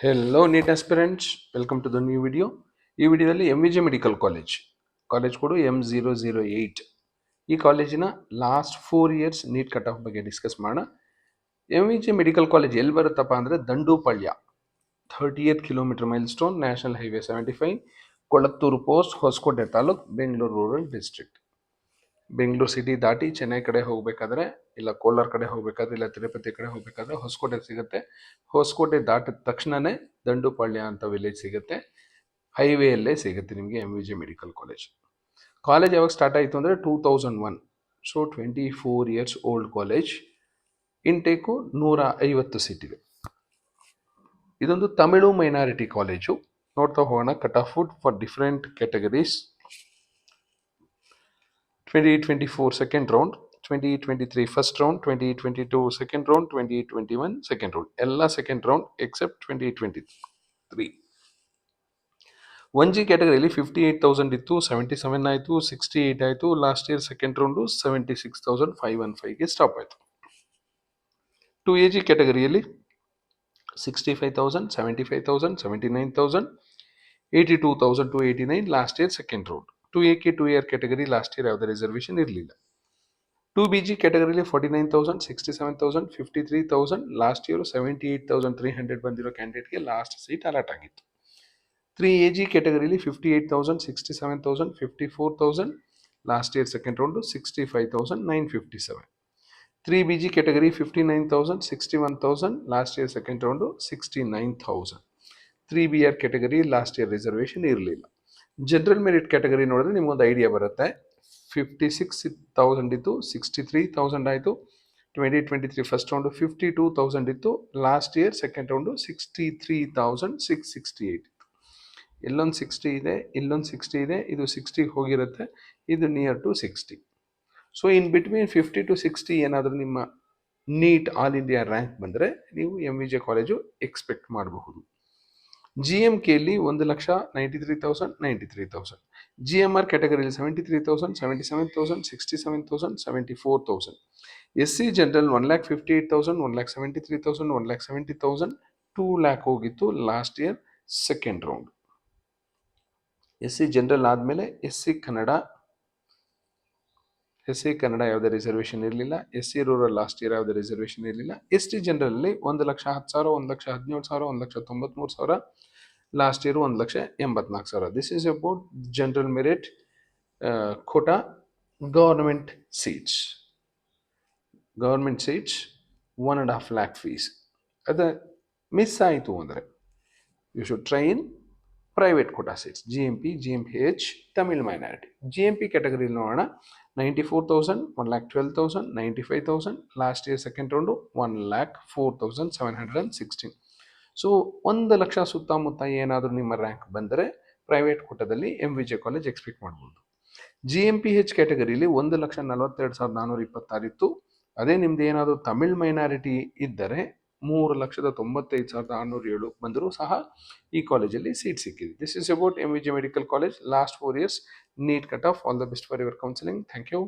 Hello NEET aspirants, welcome to the new video. ಈ ವಿಡಿಯೋದಲ್ಲಿ MVJ medical college code M008. ಈ ಕಾಲೇಜಿನ last 4 years NEET cut off ಬಗ್ಗೆ discuss ಮಾಡೋಣ. MVJ medical college ಎಲ್ಲಿ ಬರುತ್ತಪ್ಪ ಅಂದರೆ Dandupalya, 38 kilometre mile stone, national highway 75, Kolathur post, Hoskote taluk, Bengaluru rural district. Bengaluru city ದಾಟಿ ಚೆನ್ನೈ ಕಡೆ ಹೋಗಬೇಕಾದ್ರೆ, ಇಲ್ಲ ಕೋಲಾರ ಕಡೆ ಹೋಗಬೇಕಾದ್ರೆ, ಇಲ್ಲ ತಿರುಪತಿ ಕಡೆ ಹೋಗಬೇಕಾದ್ರೆ ಹೊಸಕೋಟೆ ಸಿಗುತ್ತೆ. ಹೊಸಕೋಟೆ ದಾಟಿದ ತಕ್ಷಣನೇ ದಂಡುಪಾಳ್ಯ ಅಂತ ವಿಲೇಜ್ ಸಿಗುತ್ತೆ. ಹೈವೇಯಲ್ಲೇ ಸಿಗುತ್ತೆ ನಿಮಗೆ MVJ ಮೆಡಿಕಲ್ ಕಾಲೇಜ್. ಕಾಲೇಜ್ ಯಾವಾಗ ಸ್ಟಾರ್ಟ್ ಆಯಿತು ಅಂದರೆ 2001. So 24 years old college. Intake 150 seat ಇದೆ. ಇದೊಂದು ತಮಿಳು ಮೈನಾರಿಟಿ ಕಾಲೇಜು. ನೋಡ್ತಾ ಹೋಗೋಣ cut off for different categories. 2024 second round, 2023 first round, 2022 second round, 2021 second round. ಎಲ್ಲ ಸೆಕೆಂಡ್ ರೌಂಡ್ ಎಕ್ಸೆಪ್ಟ್ 2023. 1G ಕ್ಯಾಟಗರಿಯಲ್ಲಿ 58,000 ಇತ್ತು, 77 ಆಯಿತು, 68 ಆಯಿತು. ಲಾಸ್ಟ್ ಇಯರ್ ಸೆಕೆಂಡ್ ರೌಂಡು 76,515ಗೆ ಸ್ಟಾಪ್ ಆಯಿತು. 2AG ಕ್ಯಾಟಗರಿಯಲ್ಲಿ 65,000, 75,000, 79,000, 82,000 to 89 last year second round. 2AK 2AR category last year ಯಾವುದೇ reservation ಇರಲಿಲ್ಲ. 2BG ಕ್ಯಾಟಗರಿಲಿ 49,000, 67,000, 53,000 ಲಾಸ್ಟ್ ಇಯರ್ 78,300 ಬಂದಿರೋ ಕ್ಯಾಂಡಿಡೇಟ್ಗೆ ಲಾಸ್ಟ್ ಸೀಟ್ ಅಲಾಟ್ ಆಗಿತ್ತು. 3AG ಕ್ಯಾಟಗರಿಲಿ 58,000, 67,000, 54,000 last year second round 65,957. 3BG category 59,000, 61,000 last year second round 69,000. 3BR category last year reservation ಇರಲಿಲ್ಲ. General merit category ನೋಡಿದ್ರೆ ನಿಮಗೊಂದು idea ಬರುತ್ತೆ. 56,000 ಇತ್ತು, 63,000 ಆಯಿತು. 2023 ಫಸ್ಟ್ ರೌಂಡು 52,000 ಇತ್ತು. ಲಾಸ್ಟ್ ಇಯರ್ ಸೆಕೆಂಡ್ ರೌಂಡು 63,668 ಇತ್ತು. ಇಲ್ಲೊಂದು 60 ಇದೆ, ಇಲ್ಲೊಂದು 60 ಇದೆ. ಇದು 60 ಹೋಗಿರುತ್ತೆ, ಇದು near to 60. So in between 50 to 60 ಏನಾದರೂ ನಿಮ್ಮ ನೀಟ್ ಆಲ್ ಇಂಡಿಯಾ ರ್ಯಾಂಕ್ ಬಂದರೆ ನೀವು MVJ ಕಾಲೇಜು ಎಕ್ಸ್ಪೆಕ್ಟ್ ಮಾಡಬಹುದು. GMKಲಿ 1,93,000, 93,000. GMR ಕ್ಯಾಟಗರಿಯಲ್ಲಿ 73,000, 77,000, 67,000, 74,000. SC ಜನರಲ್ 1,58,000, 1,73,000, 1,70,000, 2 lakh ಹೋಗಿತ್ತು last year second round. SC general ಆದಮೇಲೆ SC ಕನ್ನಡ ಯಾವುದೇ ರಿಸರ್ವೇಷನ್ ಇರಲಿಲ್ಲ. SC ರೂರಲ್ ಲಾಸ್ಟ್ ಇಯರ್ ಯಾವುದೇ ರಿಸರ್ವೇಷನ್ ಇರಲಿಲ್ಲ. ST ಜನರಲಲ್ಲಿ 1,10,000, 1,17,000, 1,93,000 last year 1,84,000. This is about general merit quota. Government seats 1.5 lakh fees. ಅದು ಮಿಸ್ ಆಯಿತು ಅಂದರೆ you should try in private quota seats. GMP, GMPH, Tamil minority. GMP ಕ್ಯಾಟಗರಿಲಿ ನೋಡೋಣ. 94,000, 1,12,000, 95,000 last year second round 1,04,716. So 1,00,000 ಸುತ್ತಮುತ್ತ ಏನಾದರೂ ನಿಮ್ಮ rank ಬಂದರೆ private ಕೋಟಾದಲ್ಲಿ MVJ college expect ಮಾಡ್ಬೋದು. GMPH ಕ್ಯಾಟಗರಿಲಿ 1,42,426 ಇತ್ತು. ಅದೇ ನಿಮ್ದು ಏನಾದರೂ ತಮಿಳ್ ಮೈನಾರಿಟಿ ಇದ್ದರೆ 3,95,607 ಬಂದರೂ ಸಹ ಈ ಕಾಲೇಜಲ್ಲಿ ಸೀಟ್ ಸಿಕ್ಕಿದೆ. This is about MVJ medical college last 4 years NEET cut off. All the best for your counselling. Thank you.